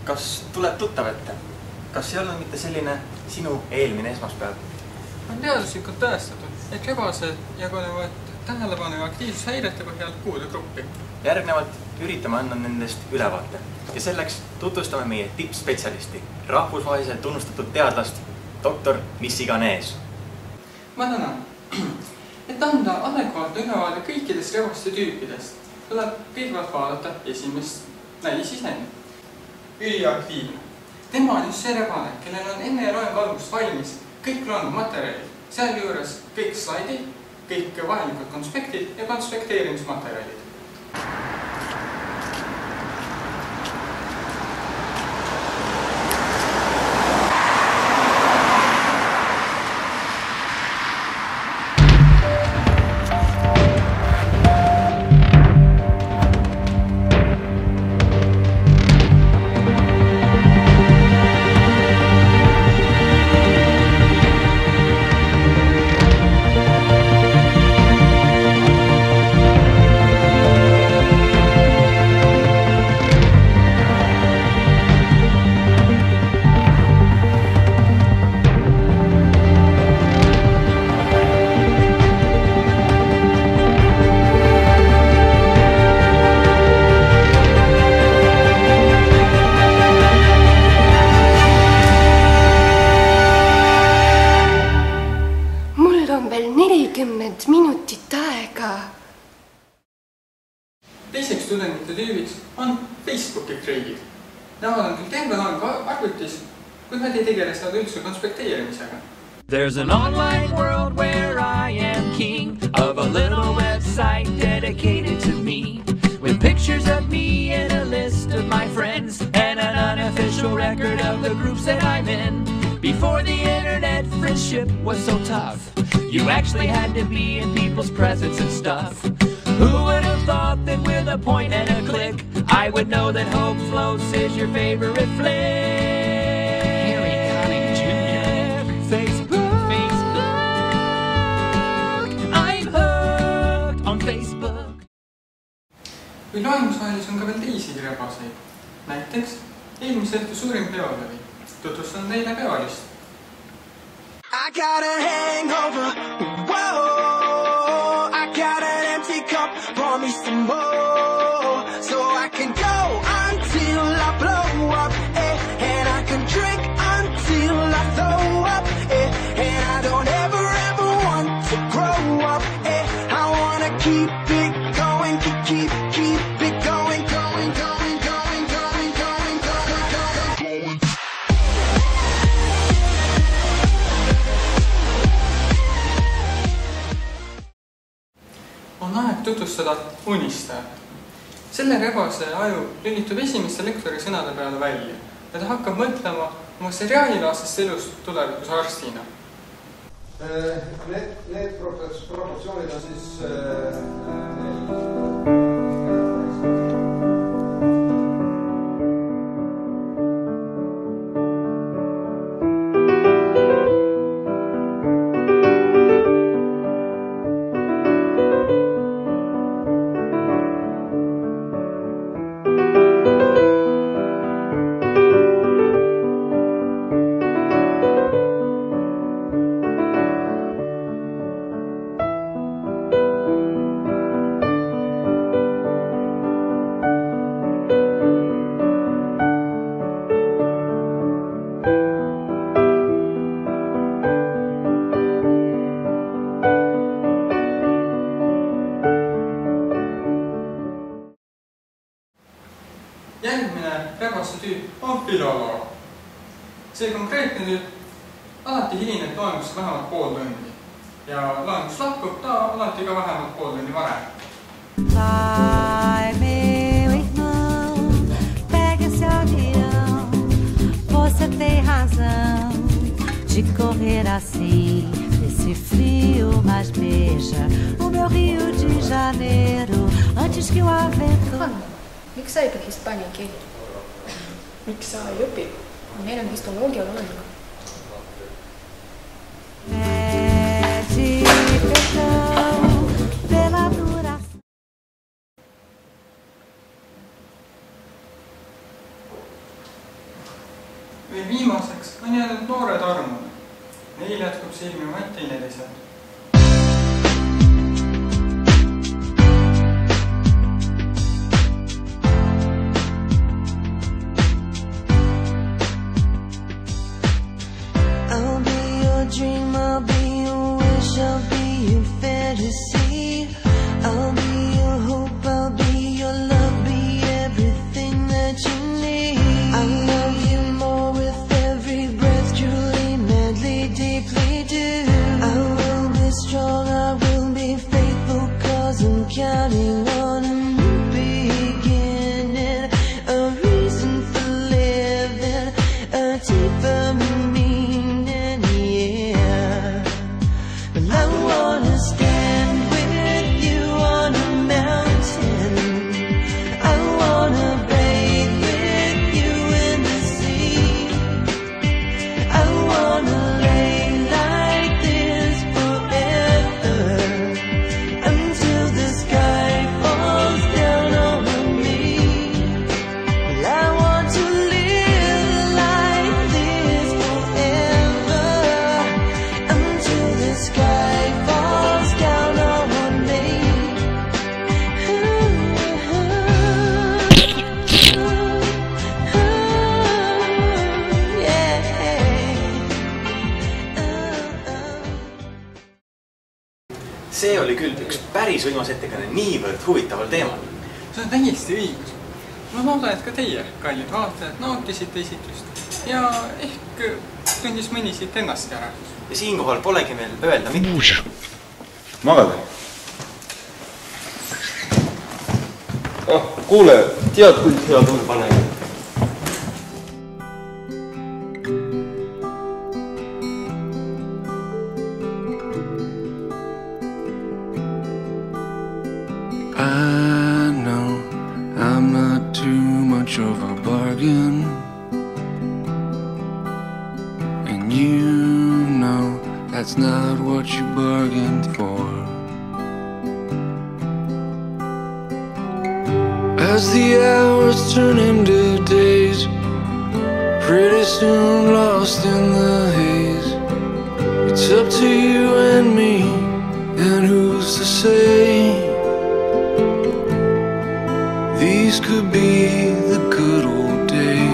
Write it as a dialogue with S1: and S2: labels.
S1: Kas tuleb tuttav ette? Kas ei olnud mitte selline sinu eelmine esmaspäev?
S2: On teaduslikult tõestatud, et rebased jagunevad tähelepanu ja aktiivsushäirete põhjal 6 gruppi.
S1: Järgnevalt üritame anda nendest ülevaate ja selleks tutvustame meie tippspetsialisti, rahvusvaheliselt tunnustatud teadlast, doktor mis iganes.
S2: Ma tänan. Et anda adekvaatne ülevaade kõikidest rebaste tüüpidest, tuleb kõigepealt vaadata esimest näidisisendit. Üliaktiivne. Tema on just see rebane, kellel on enne loengu algust valmis kõik loengumaterjalid, sealjuures kõik slaidid, kõik vajalikud konspektid ja konspekteerimismaterjalid.
S3: minutit aega.
S2: Teiseks tudengite tüübiks on Facebooki kreigid. Nemad on küll terve aeg arvutis, kuid nad ei tegele seda üldse konspekteerimisega.
S4: There's an online world where I am king of a little website dedicated to me, with pictures of me and a list of my friends and an unofficial record of the groups that I'm in. Before the internet, friendship was so tough. You actually had to be in people's presence and stuff. Who would have thought that with a point and a click, I would know that Hope Floats is your favorite flick? Harry Connick Jr. Facebook. I'm hooked on Facebook.
S2: Või loengussaalis on ka veel teisi rebaseid. Näiteks eelmise õhtu suurim peolöövi. Tutvustan teile peolist.
S5: I got a hangover, whoa, I got an empty cup, pour me some more, so I can go until I blow up, and I can drink until I throw up, and I don't ever want to grow up, I wanna keep it going, keep it going, going.
S2: On aeg tutvustada unistajat. Selle rebase aju lülitub esimeste lektori sõnade peale välja ja ta hakkab mõtlema oma seriaalilaasest elust tulevikus arstina.
S6: Need proportsioonid on siis
S2: järgmine rebase tüüp on filoloog. See konkreetne tüüp alati hilineb loengusse vähemalt pool tundi ja loengus lahkub ta alati ka vähemalt pool tundi varem.
S7: Vai, meu irmão, pega esse avião, você tem razão de correr assim, nesse frio, mas beija o meu Rio de Janeiro, antes que o aventura...
S3: Miks sa ikkagi hispaania keeli?
S8: Miks sa ei õpi? Meil on histoloogia loeng.
S2: või viimaseks on jäänud noored armud. Neil jätkub silmi vaid teineteisel.
S5: I'll be your dream, I'll be your wish, I'll be your fantasy. I'll be your hope, I'll be your love, be everything that you need. I love you more with every breath, truly, madly, deeply do. I will be strong, I will be faithful, 'cause I'm counting on a new beginning, a reason for living, a deeper meaning, yeah. But I wanna stand with you on a mountain. I wanna bathe with you in the sea. I wanna lay like this forever, until the sky falls down on me. Well, I want to live like this forever, until the sky falls down on me.
S1: See oli küll üks päris võimas ettekanne niivõrd huvitaval teemal.
S2: See on täiesti õigus. Ma loodan, et ka teie, kallid vaatajad, nautisite esitlust ja ehk tundis mõni siit ennastki ära.
S1: Ja siinkohal polegi meil öelda mitte.
S9: Magada. Kuule, tead, kui hea tund paneb?
S10: I know I'm not too much of a bargain, and you know that's not what you bargained for. As the hours turn into days, pretty soon lost in the haze, it's up to you and me, and who's to say these could be the good old days.